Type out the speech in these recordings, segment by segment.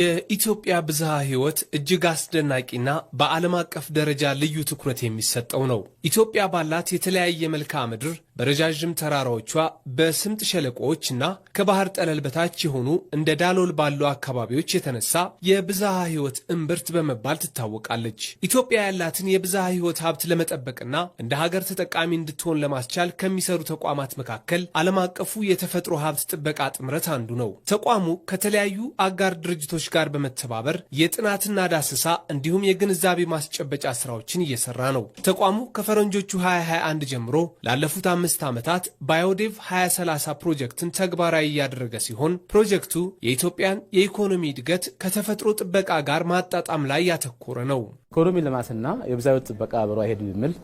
የኢትዮጵያ ብዝሃ ሕይወት እጅግ አስደናቂና በዓለም አቀፍ ደረጃ ልዩ ትኩረት የሚሰጠው ነው። ኢትዮጵያ ባላት የተለያየ መልክዓ ምድር በረጃጅም ተራራዎቿ በስምጥ ሸለቆዎችና ከባህር ጠለል በታች የሆኑ እንደ ዳሎል ባሉ አካባቢዎች የተነሳ የብዝሃ ሕይወት እምብርት በመባል ትታወቃለች። ኢትዮጵያ ያላትን የብዝሃ ሕይወት ሀብት ለመጠበቅና እንደ ሀገር ተጠቃሚ እንድትሆን ለማስቻል ከሚሰሩ ተቋማት መካከል ዓለም አቀፉ የተፈጥሮ ሀብት ጥበቃ ጥምረት አንዱ ነው። ተቋሙ ከተለያዩ አጋር ድርጅቶች ጋር በመተባበር የጥናትና ዳሰሳ እንዲሁም የግንዛቤ ማስጨበጫ ስራዎችን እየሰራ ነው። ተቋሙ ከፈረንጆቹ 2021 ጀምሮ ላለፉት 5 ዓመታት ባዮዴቭ 2030 ፕሮጀክትን ተግባራዊ እያደረገ ሲሆን ፕሮጀክቱ የኢትዮጵያን የኢኮኖሚ እድገት ከተፈጥሮ ጥበቃ ጋር ማጣጣም ላይ ያተኮረ ነው። ኢኮኖሚ ልማትና የብዝሃ ሕይወት ጥበቃ አብሮ አይሄዱ የሚል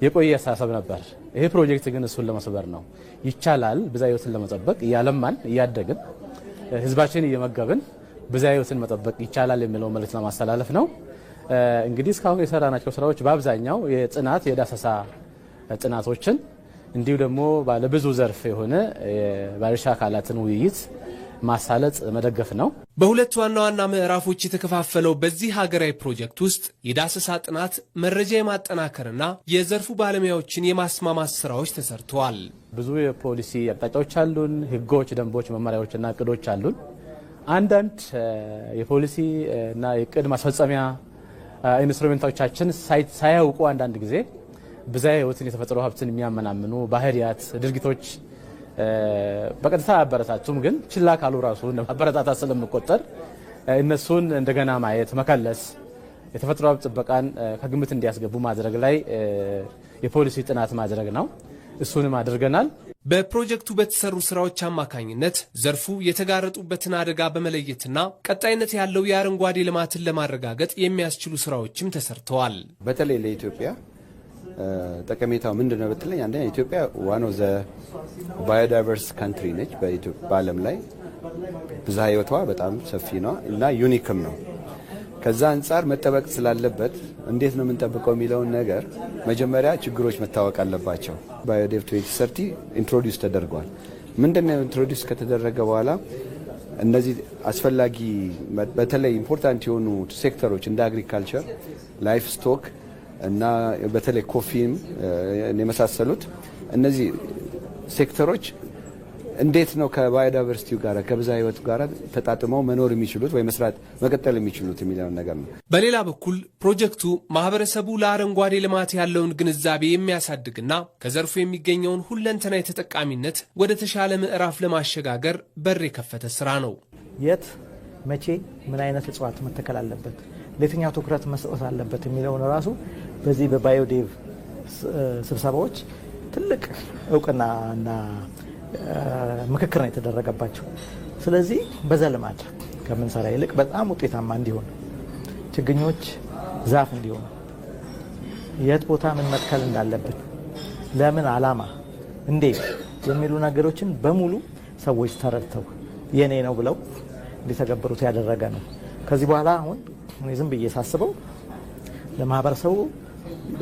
የቆየ አስተሳሰብ ነበር። ይሄ ፕሮጀክት ግን እሱን ለመስበር ነው። ይቻላል ብዝሃ ሕይወትን ለመጠበቅ እያለማን እያደግን ህዝባችን እየመገብን ብዝሃ ሕይወትን መጠበቅ ይቻላል የሚለው መልእክት ለማስተላለፍ ነው። እንግዲህ እስካሁን የሰራናቸው ስራዎች በአብዛኛው የጥናት የዳሰሳ ጥናቶችን እንዲሁ ደግሞ ባለብዙ ዘርፍ የሆነ ባለድርሻ አካላትን ውይይት ማሳለጥ መደገፍ ነው። በሁለት ዋና ዋና ምዕራፎች የተከፋፈለው በዚህ ሀገራዊ ፕሮጀክት ውስጥ የዳሰሳ ጥናት፣ መረጃ የማጠናከርና የዘርፉ ባለሙያዎችን የማስማማት ስራዎች ተሰርተዋል። ብዙ የፖሊሲ አቅጣጫዎች አሉን፣ ህጎች፣ ደንቦች፣ መመሪያዎችና እቅዶች አሉን። አንዳንድ የፖሊሲ እና የእቅድ ማስፈጸሚያ ኢንስትሩሜንቶቻችን ሳያውቁ አንዳንድ ጊዜ ብዝሃ ሕይወትን የተፈጥሮ ሀብትን የሚያመናምኑ ባህሪያት፣ ድርጊቶች በቀጥታ አበረታቱም፣ ግን ችላ ካሉ ራሱ አበረታታት ስለምቆጠር እነሱን እንደገና ማየት መከለስ፣ የተፈጥሮ ሀብት ጥበቃን ከግምት እንዲያስገቡ ማድረግ ላይ የፖሊሲ ጥናት ማድረግ ነው። እሱንም አድርገናል። በፕሮጀክቱ በተሰሩ ስራዎች አማካኝነት ዘርፉ የተጋረጡበትን አደጋ በመለየትና ቀጣይነት ያለው የአረንጓዴ ልማትን ለማረጋገጥ የሚያስችሉ ስራዎችም ተሰርተዋል። በተለይ ለኢትዮጵያ ጠቀሜታው ምንድነው ብትለኝ፣ አንደኛ ኢትዮጵያ ዋን ኦፍ ዘ ባዮዳይቨርስ ካንትሪ ነች። በዓለም ላይ ብዝሃ ሕይወቷ በጣም ሰፊ ነው እና ዩኒክም ነው። ከዛ አንጻር መጠበቅ ስላለበት እንዴት ነው የምንጠብቀው የሚለውን ነገር መጀመሪያ ችግሮች መታወቅ አለባቸው። ባዮዴቭ 2030 ኢንትሮዲውስ ተደርጓል። ምንድነው ኢንትሮዲውስ ከተደረገ በኋላ እነዚህ አስፈላጊ በተለይ ኢምፖርታንት የሆኑ ሴክተሮች እንደ አግሪካልቸር፣ ላይፍ ስቶክ እና በተለይ ኮፊም የመሳሰሉት እነዚህ ሴክተሮች እንዴት ነው ከባዮዳይቨርሲቲው ጋር ከብዝሃ ሕይወት ጋር ተጣጥመው መኖር የሚችሉት ወይ መስራት መቀጠል የሚችሉት የሚለውን ነገር ነው። በሌላ በኩል ፕሮጀክቱ ማህበረሰቡ ለአረንጓዴ ልማት ያለውን ግንዛቤ የሚያሳድግና ከዘርፉ የሚገኘውን ሁለንተና የተጠቃሚነት ወደ ተሻለ ምዕራፍ ለማሸጋገር በር የከፈተ ስራ ነው። የት መቼ ምን አይነት እጽዋት መተከል አለበት፣ ለየትኛው ትኩረት መስጠት አለበት የሚለውን ራሱ በዚህ በባዮዴቭ ስብሰባዎች ትልቅ እውቅናና ምክክር ነው የተደረገባቸው። ስለዚህ በዘልማድ ከምንሰራ ይልቅ በጣም ውጤታማ እንዲሆን ችግኞች ዛፍ እንዲሆኑ የት ቦታ ምን መትከል እንዳለብን ለምን ዓላማ እንዴት የሚሉ ነገሮችን በሙሉ ሰዎች ተረድተው የኔ ነው ብለው እንዲተገብሩት ያደረገ ነው። ከዚህ በኋላ አሁን እኔ ዝም ብዬ ሳስበው ለማህበረሰቡ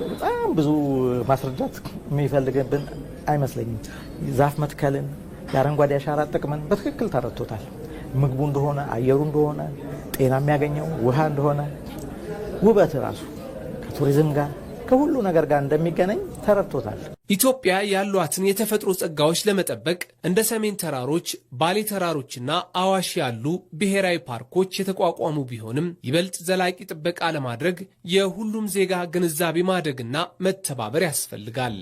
በጣም ብዙ ማስረዳት የሚፈልግብን አይመስለኝም። ዛፍ መትከልን የአረንጓዴ አሻራ ጥቅምን በትክክል ተረድቶታል። ምግቡ እንደሆነ፣ አየሩ እንደሆነ፣ ጤና የሚያገኘው ውሃ እንደሆነ፣ ውበት ራሱ ከቱሪዝም ጋር ከሁሉ ነገር ጋር እንደሚገናኝ ተረድቶታል። ኢትዮጵያ ያሏትን የተፈጥሮ ጸጋዎች ለመጠበቅ እንደ ሰሜን ተራሮች፣ ባሌ ተራሮችና አዋሽ ያሉ ብሔራዊ ፓርኮች የተቋቋሙ ቢሆንም ይበልጥ ዘላቂ ጥበቃ ለማድረግ የሁሉም ዜጋ ግንዛቤ ማደግና መተባበር ያስፈልጋል።